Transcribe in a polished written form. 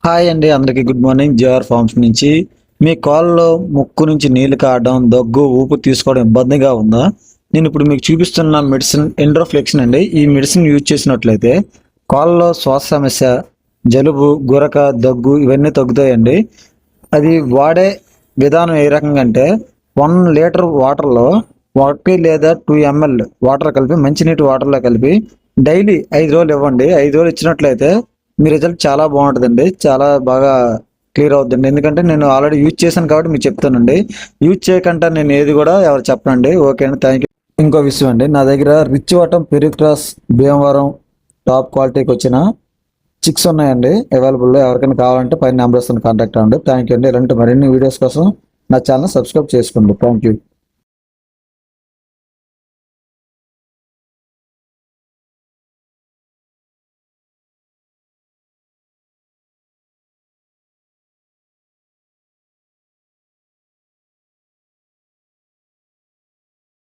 Hi అండి, అందరికీ good morning. JR forms నుంచి. మీ కాల్లో ముక్కు నుంచి నీళ్లు కారడం, దగ్గు, ఊపిరి తీసుకోవడం ఇబ్బందిగా ఉందా? నేను ఇప్పుడు మీకు చూపిస్తున్న మెడిసిన్ ఎండ్రోఫ్లెక్సిన్ అండి. ఈ మెడిసిన్ యూజ్ చేసినట్లయితే కాల్లో శ్వాస సమస్య, జలుబు, గురక, దగ్గు ఇవన్నీ తగ్గుతాయండి. అది వాడే విధానం ఏ రకంగా అంటే 1 లీటర్ వాటర్లో 1 లేదా 2 ml వాటర్ కలిపి, మంచినీటి వాటర్లో కలిపి డైలీ 5 రోజులు ఇవ్వండి. 5 రోజులు ఇచ్చినట్లయితే మీ రిజల్ట్ చాలా బాగుంటుందండి. చాలా బాగా క్లియర్ అవుతుందండి. ఎందుకంటే నేను ఆల్రెడీ యూజ్ చేశాను కాబట్టి మీకు చెప్తానండి. యూజ్ చేయకుండా నేను ఏది కూడా ఎవరు చెప్పనండి. ఓకే అండి, థ్యాంక్ యూ. ఇంకో విషయం అండి, నా దగ్గర రిచ్ వాటం, పెరిక్రాస్, భీమవరం టాప్ క్వాలిటీకి వచ్చిన చిక్స్ ఉన్నాయండి అవైలబుల్లో. ఎవరికైనా కావాలంటే పైన నెంబర్స్ కాంటాక్ట్ అవ్వండి. థ్యాంక్ యూ అండి. ఇలాంటి మరిన్ని వీడియోస్ కోసం నా ఛానల్ సబ్స్క్రైబ్ చేసుకోండి. Thank you.